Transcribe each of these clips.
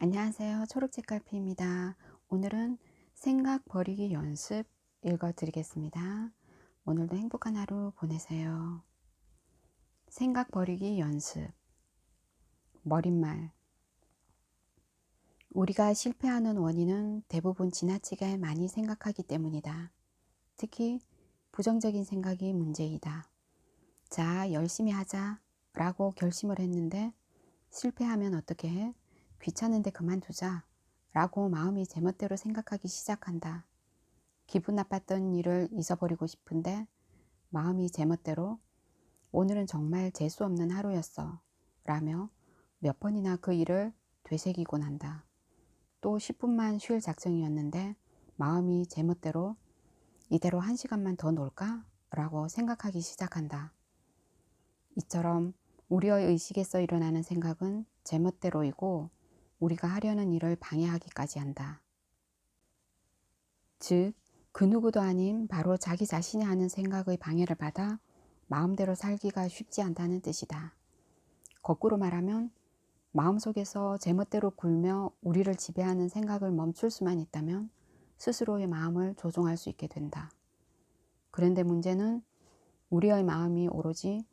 안녕하세요. 초록책갈피입니다. 오늘은 생각 버리기 연습 읽어드리겠습니다. 오늘도 행복한 하루 보내세요. 생각 버리기 연습. 머릿말. 우리가 실패하는 원인은 대부분 지나치게 많이 생각하기 때문이다. 특히 부정적인 생각이 문제이다. 자, 열심히 하자 라고 결심을 했는데 실패하면 어떻게 해? 귀찮은데 그만두자 라고 마음이 제멋대로 생각하기 시작한다. 기분 나빴던 일을 잊어버리고 싶은데 마음이 제멋대로 오늘은 정말 재수 없는 하루였어 라며 몇 번이나 그 일을 되새기곤 한다. 또 10분만 쉴 작정이었는데 마음이 제멋대로 이대로 1시간만 더 놀까? 라고 생각하기 시작한다. 이처럼 우리의 의식에서 일어나는 생각은 제멋대로이고 우리가 하려는 일을 방해하기까지 한다. 즉, 그 누구도 아닌 바로 자기 자신이 하는 생각의 방해를 받아 마음대로 살기가 쉽지 않다는 뜻이다. 거꾸로 말하면 마음속에서 제멋대로 굴며 우리를 지배하는 생각을 멈출 수만 있다면 스스로의 마음을 조종할 수 있게 된다. 그런데 문제는 우리의 마음이 오로지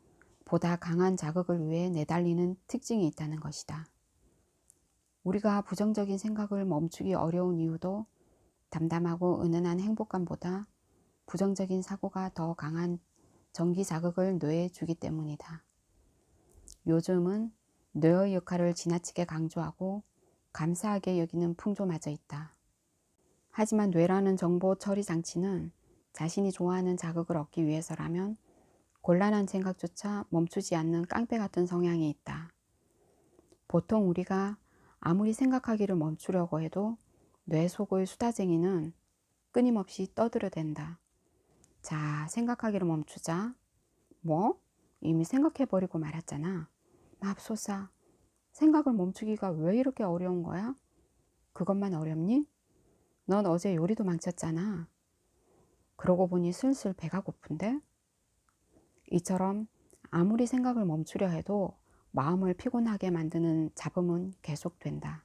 보다 강한 자극을 위해 내달리는 특징이 있다는 것이다. 우리가 부정적인 생각을 멈추기 어려운 이유도 담담하고 은은한 행복감보다 부정적인 사고가 더 강한 전기 자극을 뇌에 주기 때문이다. 요즘은 뇌의 역할을 지나치게 강조하고 감사하게 여기는 풍조마저 있다. 하지만 뇌라는 정보 처리 장치는 자신이 좋아하는 자극을 얻기 위해서라면 곤란한 생각조차 멈추지 않는 깡패 같은 성향이 있다. 보통 우리가 아무리 생각하기를 멈추려고 해도 뇌 속의 수다쟁이는 끊임없이 떠들어댄다. 자, 생각하기를 멈추자. 뭐? 이미 생각해버리고 말았잖아. 맙소사. 생각을 멈추기가 왜 이렇게 어려운 거야? 그것만 어렵니? 넌 어제 요리도 망쳤잖아. 그러고 보니 슬슬 배가 고픈데? 이처럼 아무리 생각을 멈추려 해도 마음을 피곤하게 만드는 잡음은 계속된다.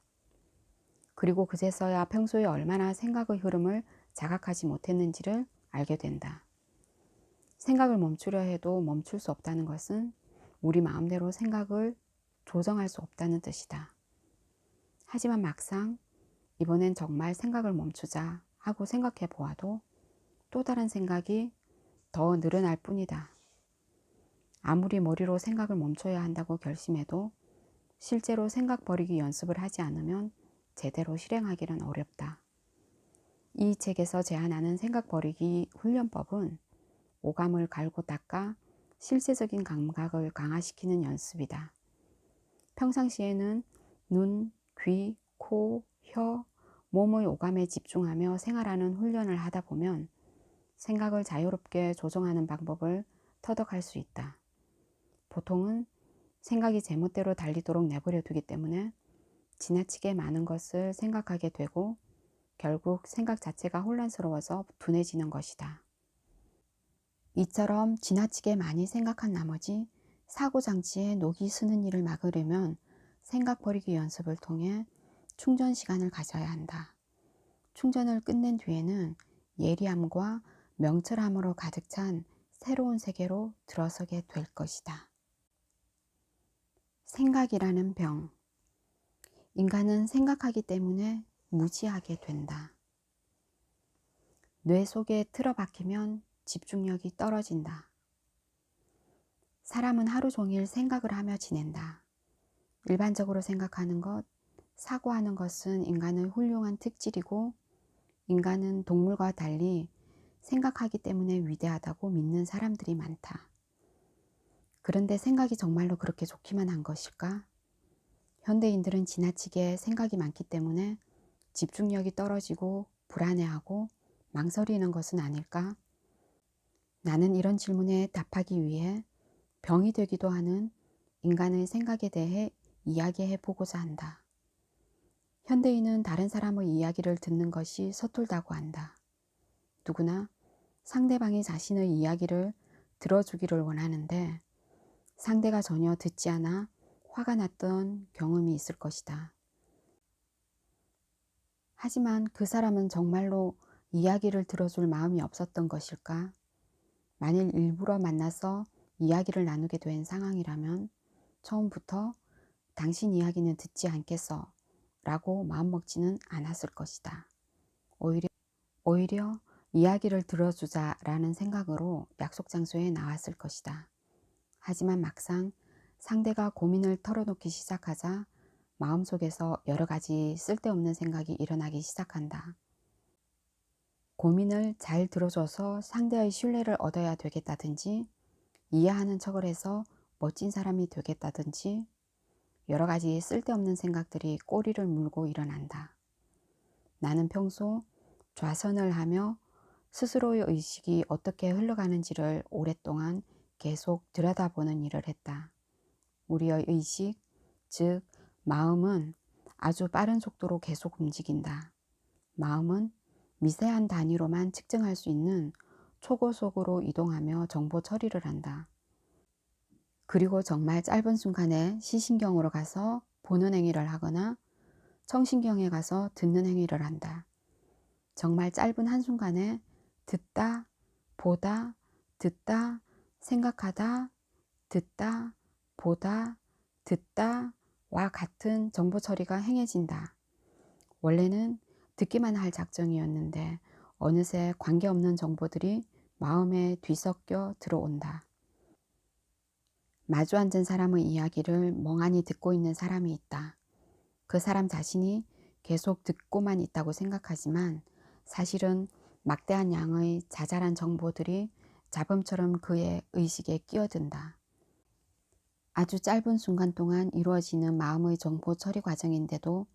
그리고 그제서야 평소에 얼마나 생각의 흐름을 자각하지 못했는지를 알게 된다. 생각을 멈추려 해도 멈출 수 없다는 것은 우리 마음대로 생각을 조정할 수 없다는 뜻이다. 하지만 막상 이번엔 정말 생각을 멈추자 하고 생각해 보아도 또 다른 생각이 더 늘어날 뿐이다. 아무리 머리로 생각을 멈춰야 한다고 결심해도 실제로 생각 버리기 연습을 하지 않으면 제대로 실행하기는 어렵다. 이 책에서 제안하는 생각 버리기 훈련법은 오감을 갈고 닦아 실제적인 감각을 강화시키는 연습이다. 평상시에는 눈, 귀, 코, 혀, 몸의 오감에 집중하며 생활하는 훈련을 하다 보면 생각을 자유롭게 조정하는 방법을 터득할 수 있다. 보통은 생각이 제멋대로 달리도록 내버려 두기 때문에 지나치게 많은 것을 생각하게 되고 결국 생각 자체가 혼란스러워서 둔해지는 것이다. 이처럼 지나치게 많이 생각한 나머지 사고장치에 녹이 스는 일을 막으려면 생각 버리기 연습을 통해 충전 시간을 가져야 한다. 충전을 끝낸 뒤에는 예리함과 명철함으로 가득 찬 새로운 세계로 들어서게 될 것이다. 생각이라는 병. 인간은 생각하기 때문에 무지하게 된다. 뇌 속에 틀어박히면 집중력이 떨어진다. 사람은 하루 종일 생각을 하며 지낸다. 일반적으로 생각하는 것, 사고하는 것은 인간의 훌륭한 특질이고 인간은 동물과 달리 생각하기 때문에 위대하다고 믿는 사람들이 많다. 그런데 생각이 정말로 그렇게 좋기만 한 것일까? 현대인들은 지나치게 생각이 많기 때문에 집중력이 떨어지고 불안해하고 망설이는 것은 아닐까? 나는 이런 질문에 답하기 위해 병이 되기도 하는 인간의 생각에 대해 이야기해 보고자 한다. 현대인은 다른 사람의 이야기를 듣는 것이 서툴다고 한다. 누구나 상대방이 자신의 이야기를 들어주기를 원하는데 상대가 전혀 듣지 않아 화가 났던 경험이 있을 것이다. 하지만 그 사람은 정말로 이야기를 들어줄 마음이 없었던 것일까? 만일 일부러 만나서 이야기를 나누게 된 상황이라면 처음부터 당신 이야기는 듣지 않겠어 라고 마음먹지는 않았을 것이다. 오히려 이야기를 들어주자라는 생각으로 약속 장소에 나왔을 것이다. 하지만 막상 상대가 고민을 털어놓기 시작하자 마음속에서 여러 가지 쓸데없는 생각이 일어나기 시작한다. 고민을 잘 들어줘서 상대의 신뢰를 얻어야 되겠다든지, 이해하는 척을 해서 멋진 사람이 되겠다든지, 여러 가지 쓸데없는 생각들이 꼬리를 물고 일어난다. 나는 평소 좌선을 하며 스스로의 의식이 어떻게 흘러가는지를 오랫동안 계속 들여다보는 일을 했다. 우리의 의식, 즉 마음은 아주 빠른 속도로 계속 움직인다. 마음은 미세한 단위로만 측정할 수 있는 초고속으로 이동하며 정보 처리를 한다. 그리고 정말 짧은 순간에 시신경으로 가서 보는 행위를 하거나 청신경에 가서 듣는 행위를 한다. 정말 짧은 한순간에 듣다, 보다, 듣다, 생각하다, 듣다, 보다, 듣다와 같은 정보 처리가 행해진다. 원래는 듣기만 할 작정이었는데 어느새 관계없는 정보들이 마음에 뒤섞여 들어온다. 마주 앉은 사람의 이야기를 멍하니 듣고 있는 사람이 있다. 그 사람 자신이 계속 듣고만 있다고 생각하지만 사실은 막대한 양의 자잘한 정보들이 잡음처럼 그의 의식에 끼어든다. 아주 짧은 순간 동안 이루어지는 마음의 정보 처리 과정인데도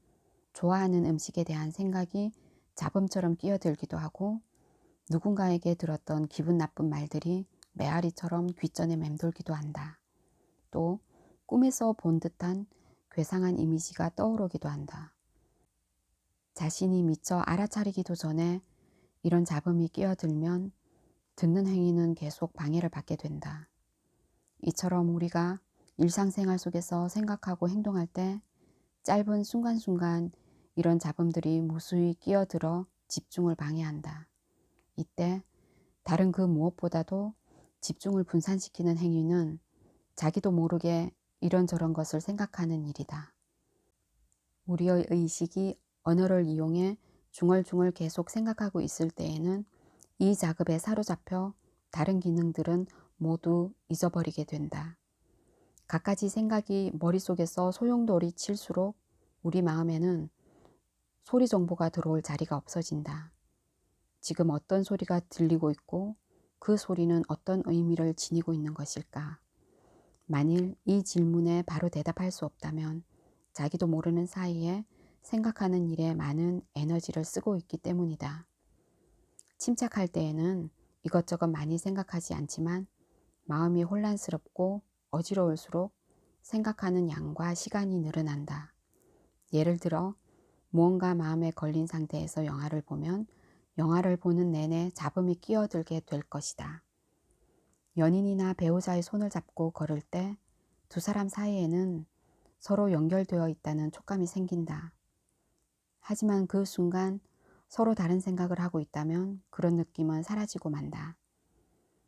좋아하는 음식에 대한 생각이 잡음처럼 끼어들기도 하고 누군가에게 들었던 기분 나쁜 말들이 메아리처럼 귓전에 맴돌기도 한다. 또 꿈에서 본 듯한 괴상한 이미지가 떠오르기도 한다. 자신이 미처 알아차리기도 전에 이런 잡음이 끼어들면 듣는 행위는 계속 방해를 받게 된다. 이처럼 우리가 일상생활 속에서 생각하고 행동할 때 짧은 순간순간 이런 잡음들이 무수히 끼어들어 집중을 방해한다. 이때 다른 그 무엇보다도 집중을 분산시키는 행위는 자기도 모르게 이런저런 것을 생각하는 일이다. 우리의 의식이 언어를 이용해 중얼중얼 계속 생각하고 있을 때에는 이 작업에 사로잡혀 다른 기능들은 모두 잊어버리게 된다. 갖가지 생각이 머릿속에서 소용돌이 칠수록 우리 마음에는 소리 정보가 들어올 자리가 없어진다. 지금 어떤 소리가 들리고 있고 그 소리는 어떤 의미를 지니고 있는 것일까? 만일 이 질문에 바로 대답할 수 없다면 자기도 모르는 사이에 생각하는 일에 많은 에너지를 쓰고 있기 때문이다. 침착할 때에는 이것저것 많이 생각하지 않지만 마음이 혼란스럽고 어지러울수록 생각하는 양과 시간이 늘어난다. 예를 들어 무언가 마음에 걸린 상태에서 영화를 보면 영화를 보는 내내 잡음이 끼어들게 될 것이다. 연인이나 배우자의 손을 잡고 걸을 때 두 사람 사이에는 서로 연결되어 있다는 촉감이 생긴다. 하지만 그 순간 서로 다른 생각을 하고 있다면 그런 느낌은 사라지고 만다.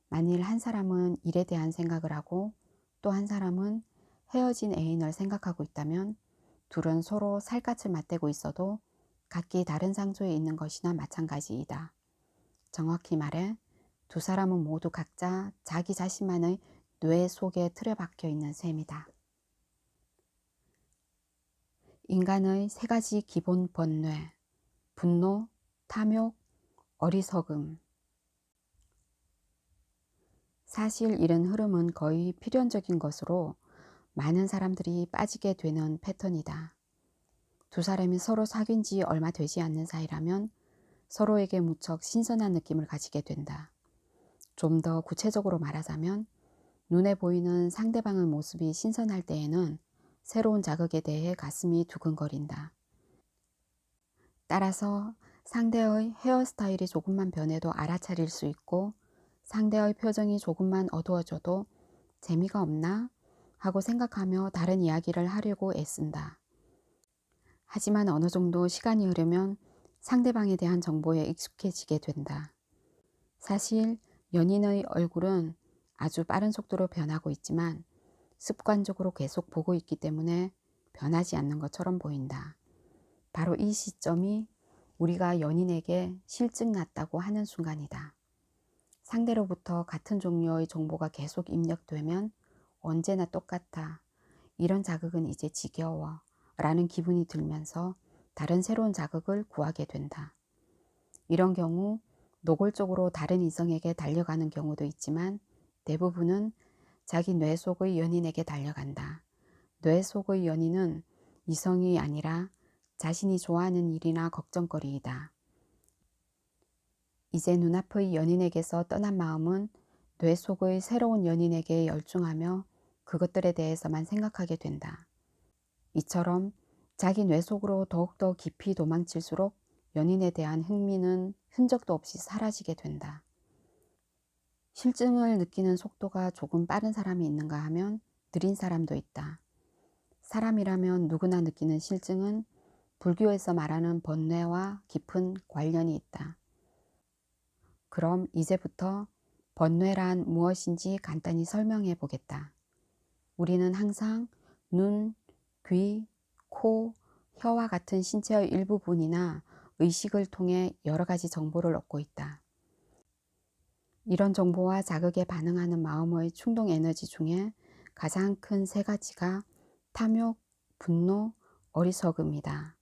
만일 한 사람은 일에 대한 생각을 하고 또 한 사람은 헤어진 애인을 생각하고 있다면 둘은 서로 살갗을 맞대고 있어도 각기 다른 장소에 있는 것이나 마찬가지이다. 정확히 말해 두 사람은 모두 각자 자기 자신만의 뇌 속에 틀에 박혀 있는 셈이다. 인간의 세 가지 기본 번뇌, 분노, 탐욕, 어리석음. 사실 이런 흐름은 거의 필연적인 것으로 많은 사람들이 빠지게 되는 패턴이다. 두 사람이 서로 사귄 지 얼마 되지 않는 사이라면 서로에게 무척 신선한 느낌을 가지게 된다. 좀 더 구체적으로 말하자면 눈에 보이는 상대방의 모습이 신선할 때에는 새로운 자극에 대해 가슴이 두근거린다. 따라서 상대의 헤어스타일이 조금만 변해도 알아차릴 수 있고 상대의 표정이 조금만 어두워져도 재미가 없나 하고 생각하며 다른 이야기를 하려고 애쓴다. 하지만 어느 정도 시간이 흐르면 상대방에 대한 정보에 익숙해지게 된다. 사실 연인의 얼굴은 아주 빠른 속도로 변하고 있지만 습관적으로 계속 보고 있기 때문에 변하지 않는 것처럼 보인다. 바로 이 시점이 우리가 연인에게 실증 났다고 하는 순간이다. 상대로부터 같은 종류의 정보가 계속 입력되면 언제나 똑같아. 이런 자극은 이제 지겨워. 라는 기분이 들면서 다른 새로운 자극을 구하게 된다. 이런 경우 노골적으로 다른 이성에게 달려가는 경우도 있지만 대부분은 자기 뇌 속의 연인에게 달려간다. 뇌 속의 연인은 이성이 아니라 자신이 좋아하는 일이나 걱정거리이다. 이제 눈앞의 연인에게서 떠난 마음은 뇌 속의 새로운 연인에게 열중하며 그것들에 대해서만 생각하게 된다. 이처럼 자기 뇌 속으로 더욱더 깊이 도망칠수록 연인에 대한 흥미는 흔적도 없이 사라지게 된다. 실증을 느끼는 속도가 조금 빠른 사람이 있는가 하면 느린 사람도 있다. 사람이라면 누구나 느끼는 실증은 불교에서 말하는 번뇌와 깊은 관련이 있다. 그럼 이제부터 번뇌란 무엇인지 간단히 설명해 보겠다. 우리는 항상 눈, 귀, 코, 혀와 같은 신체의 일부분이나 의식을 통해 여러 가지 정보를 얻고 있다. 이런 정보와 자극에 반응하는 마음의 충동 에너지 중에 가장 큰 세 가지가 탐욕, 분노, 어리석음이다.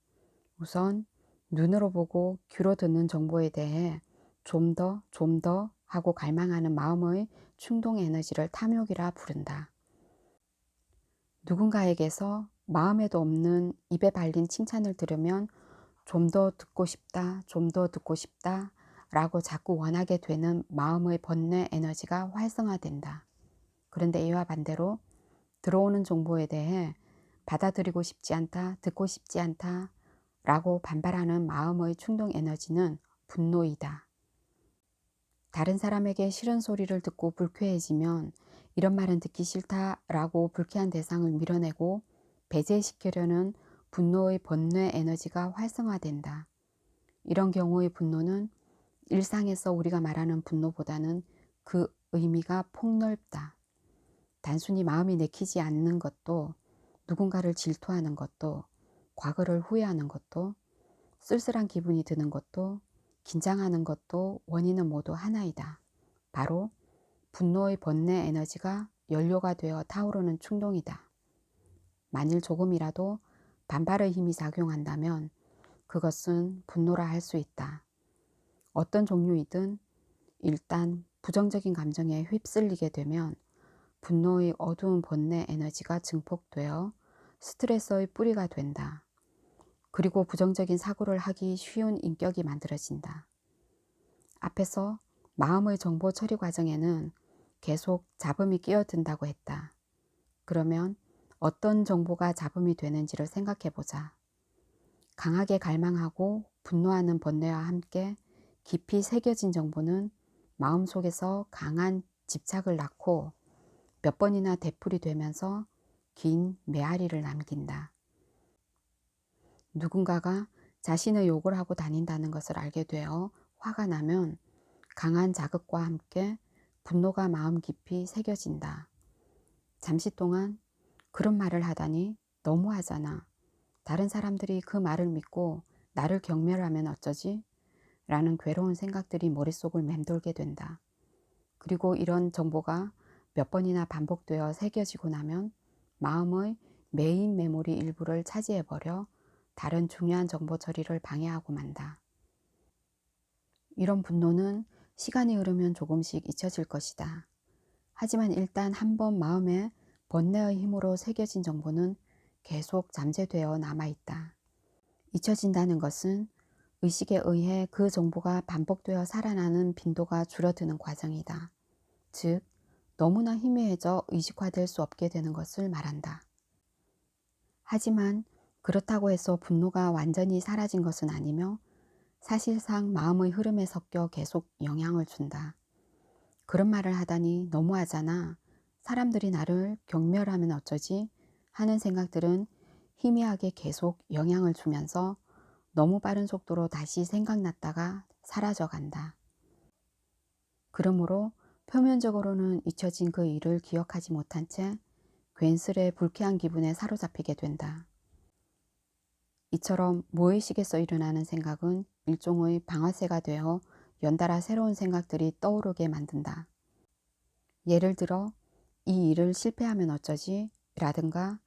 우선 눈으로 보고 귀로 듣는 정보에 대해 좀 더 하고 갈망하는 마음의 충동 에너지를 탐욕이라 부른다. 누군가에게서 마음에도 없는 입에 발린 칭찬을 들으면 좀 더 듣고 싶다, 좀 더 듣고 싶다 라고 자꾸 원하게 되는 마음의 번뇌 에너지가 활성화된다. 그런데 이와 반대로 들어오는 정보에 대해 받아들이고 싶지 않다, 듣고 싶지 않다 라고 반발하는 마음의 충동 에너지는 분노이다. 다른 사람에게 싫은 소리를 듣고 불쾌해지면 이런 말은 듣기 싫다 라고 불쾌한 대상을 밀어내고 배제시키려는 분노의 번뇌 에너지가 활성화된다. 이런 경우의 분노는 일상에서 우리가 말하는 분노보다는 그 의미가 폭넓다. 단순히 마음이 내키지 않는 것도, 누군가를 질투하는 것도, 과거를 후회하는 것도, 쓸쓸한 기분이 드는 것도, 긴장하는 것도 원인은 모두 하나이다. 바로 분노의 번뇌 에너지가 연료가 되어 타오르는 충동이다. 만일 조금이라도 반발의 힘이 작용한다면 그것은 분노라 할 수 있다. 어떤 종류이든 일단 부정적인 감정에 휩쓸리게 되면 분노의 어두운 번뇌 에너지가 증폭되어 스트레스의 뿌리가 된다. 그리고 부정적인 사고를 하기 쉬운 인격이 만들어진다. 앞에서 마음의 정보 처리 과정에는 계속 잡음이 끼어든다고 했다. 그러면 어떤 정보가 잡음이 되는지를 생각해 보자. 강하게 갈망하고 분노하는 번뇌와 함께 깊이 새겨진 정보는 마음속에서 강한 집착을 낳고 몇 번이나 되풀이 되면서 긴 메아리를 남긴다. 누군가가 자신의 욕을 하고 다닌다는 것을 알게 되어 화가 나면 강한 자극과 함께 분노가 마음 깊이 새겨진다. 잠시 동안 그런 말을 하다니 너무하잖아. 다른 사람들이 그 말을 믿고 나를 경멸하면 어쩌지? 라는 괴로운 생각들이 머릿속을 맴돌게 된다. 그리고 이런 정보가 몇 번이나 반복되어 새겨지고 나면 마음의 메인 메모리 일부를 차지해버려 다른 중요한 정보 처리를 방해하고 만다. 이런 분노는 시간이 흐르면 조금씩 잊혀질 것이다. 하지만 일단 한번 마음에 번뇌의 힘으로 새겨진 정보는 계속 잠재되어 남아있다. 잊혀진다는 것은 의식에 의해 그 정보가 반복되어 살아나는 빈도가 줄어드는 과정이다. 즉, 너무나 희미해져 의식화될 수 없게 되는 것을 말한다. 하지만 그렇다고 해서 분노가 완전히 사라진 것은 아니며 사실상 마음의 흐름에 섞여 계속 영향을 준다. 그런 말을 하다니 너무하잖아. 사람들이 나를 경멸하면 어쩌지? 하는 생각들은 희미하게 계속 영향을 주면서 너무 빠른 속도로 다시 생각났다가 사라져 간다. 그러므로 표면적으로는 잊혀진 그 일을 기억하지 못한 채 괜스레 불쾌한 기분에 사로잡히게 된다. 이처럼 무의식에서 일어나는 생각은 일종의 방아쇠가 되어 연달아 새로운 생각들이 떠오르게 만든다. 예를 들어 이 일을 실패하면 어쩌지? 라든가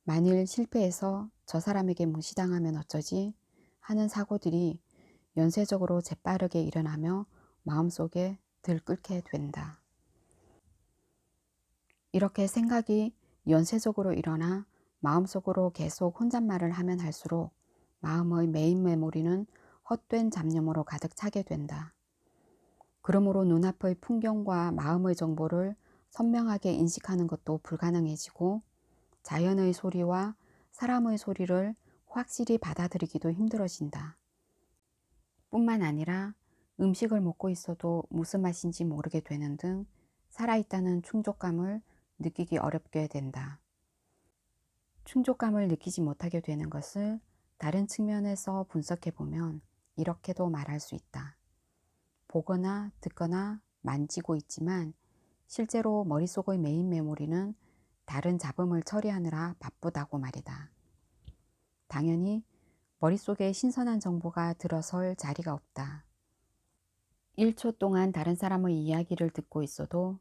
만일 실패해서 저 사람에게 무시당하면 어쩌지? 하는 사고들이 연쇄적으로 재빠르게 일어나며 마음속에 들끓게 된다. 이렇게 생각이 연쇄적으로 일어나 마음속으로 계속 혼잣말을 하면 할수록 마음의 메인 메모리는 헛된 잡념으로 가득 차게 된다. 그러므로 눈앞의 풍경과 마음의 정보를 선명하게 인식하는 것도 불가능해지고 자연의 소리와 사람의 소리를 확실히 받아들이기도 힘들어진다. 뿐만 아니라 음식을 먹고 있어도 무슨 맛인지 모르게 되는 등 살아있다는 충족감을 느끼기 어렵게 된다. 충족감을 느끼지 못하게 되는 것을 다른 측면에서 분석해 보면 이렇게도 말할 수 있다. 보거나 듣거나 만지고 있지만 실제로 머릿속의 메인 메모리는 다른 잡음을 처리하느라 바쁘다고 말이다. 당연히 머릿속에 신선한 정보가 들어설 자리가 없다. 1초 동안 다른 사람의 이야기를 듣고 있어도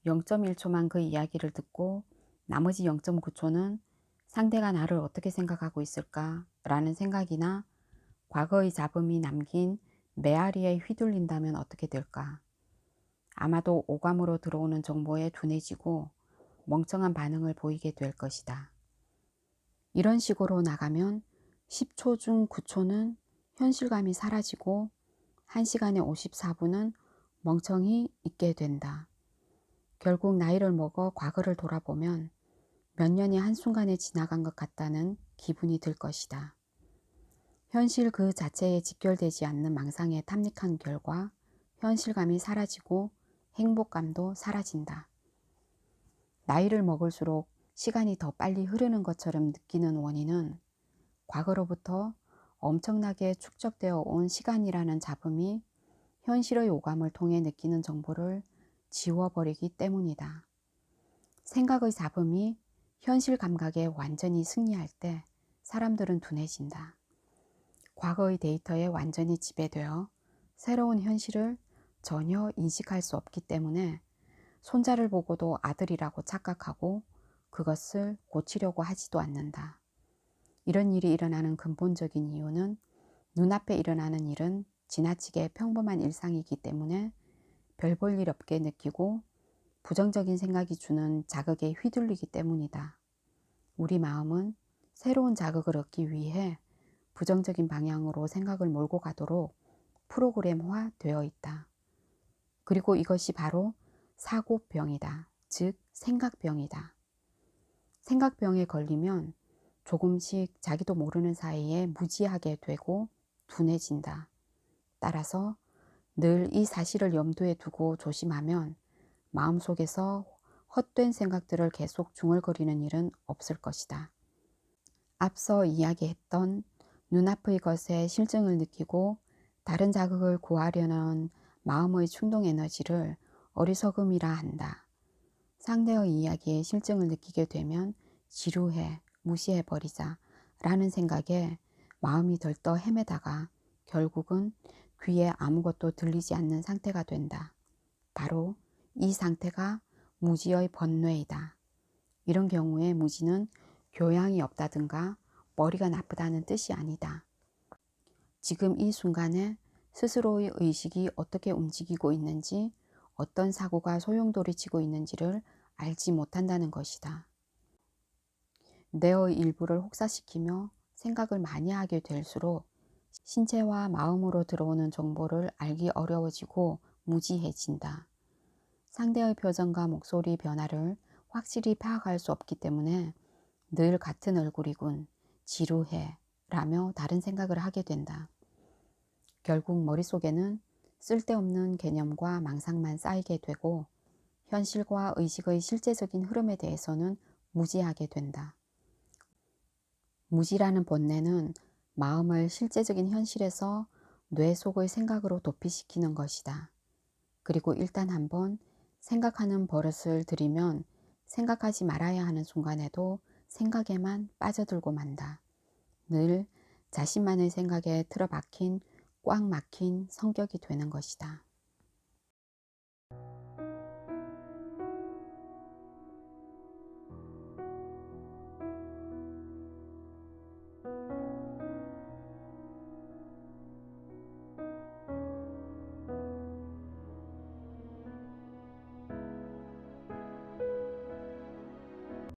0.1초만 그 이야기를 듣고 나머지 0.9초는 상대가 나를 어떻게 생각하고 있을까 라는 생각이나 과거의 잡음이 남긴 메아리에 휘둘린다면 어떻게 될까? 아마도 오감으로 들어오는 정보에 둔해지고 멍청한 반응을 보이게 될 것이다. 이런 식으로 나가면 10초 중 9초는 현실감이 사라지고 1시간에 54분은 멍청히 있게 된다. 결국 나이를 먹어 과거를 돌아보면 몇 년이 한순간에 지나간 것 같다는 기분이 들 것이다. 현실 그 자체에 직결되지 않는 망상에 탐닉한 결과 현실감이 사라지고 행복감도 사라진다. 나이를 먹을수록 시간이 더 빨리 흐르는 것처럼 느끼는 원인은 과거로부터 엄청나게 축적되어 온 시간이라는 잡음이 현실의 오감을 통해 느끼는 정보를 지워버리기 때문이다. 생각의 잡음이 현실 감각에 완전히 승리할 때 사람들은 둔해진다. 과거의 데이터에 완전히 지배되어 새로운 현실을 전혀 인식할 수 없기 때문에 손자를 보고도 아들이라고 착각하고 그것을 고치려고 하지도 않는다. 이런 일이 일어나는 근본적인 이유는 눈앞에 일어나는 일은 지나치게 평범한 일상이기 때문에 별 볼 일 없게 느끼고 부정적인 생각이 주는 자극에 휘둘리기 때문이다. 우리 마음은 새로운 자극을 얻기 위해 부정적인 방향으로 생각을 몰고 가도록 프로그램화 되어 있다. 그리고 이것이 바로 사고병이다. 즉 생각병이다. 생각병에 걸리면 조금씩 자기도 모르는 사이에 무지하게 되고 둔해진다. 따라서 늘 이 사실을 염두에 두고 조심하면 마음속에서 헛된 생각들을 계속 중얼거리는 일은 없을 것이다. 앞서 이야기했던 눈앞의 것에 실증을 느끼고 다른 자극을 구하려는 마음의 충동 에너지를 어리석음이라 한다. 상대의 이야기에 실증을 느끼게 되면 지루해, 무시해버리자 라는 생각에 마음이 들떠 헤매다가 결국은 귀에 아무것도 들리지 않는 상태가 된다. 바로 이 상태가 무지의 번뇌이다. 이런 경우에 무지는 교양이 없다든가 머리가 나쁘다는 뜻이 아니다. 지금 이 순간에 스스로의 의식이 어떻게 움직이고 있는지, 어떤 사고가 소용돌이치고 있는지를 알지 못한다는 것이다. 뇌의 일부를 혹사시키며 생각을 많이 하게 될수록 신체와 마음으로 들어오는 정보를 알기 어려워지고 무지해진다. 상대의 표정과 목소리 변화를 확실히 파악할 수 없기 때문에 늘 같은 얼굴이군, 지루해 라며 다른 생각을 하게 된다. 결국 머릿속에는 쓸데없는 개념과 망상만 쌓이게 되고 현실과 의식의 실제적인 흐름에 대해서는 무지하게 된다. 무지라는 본래는 마음을 실제적인 현실에서 뇌 속의 생각으로 도피시키는 것이다. 그리고 일단 한번 생각하는 버릇을 들이면 생각하지 말아야 하는 순간에도 생각에만 빠져들고 만다. 늘 자신만의 생각에 틀어박힌 꽉 막힌 성격이 되는 것이다.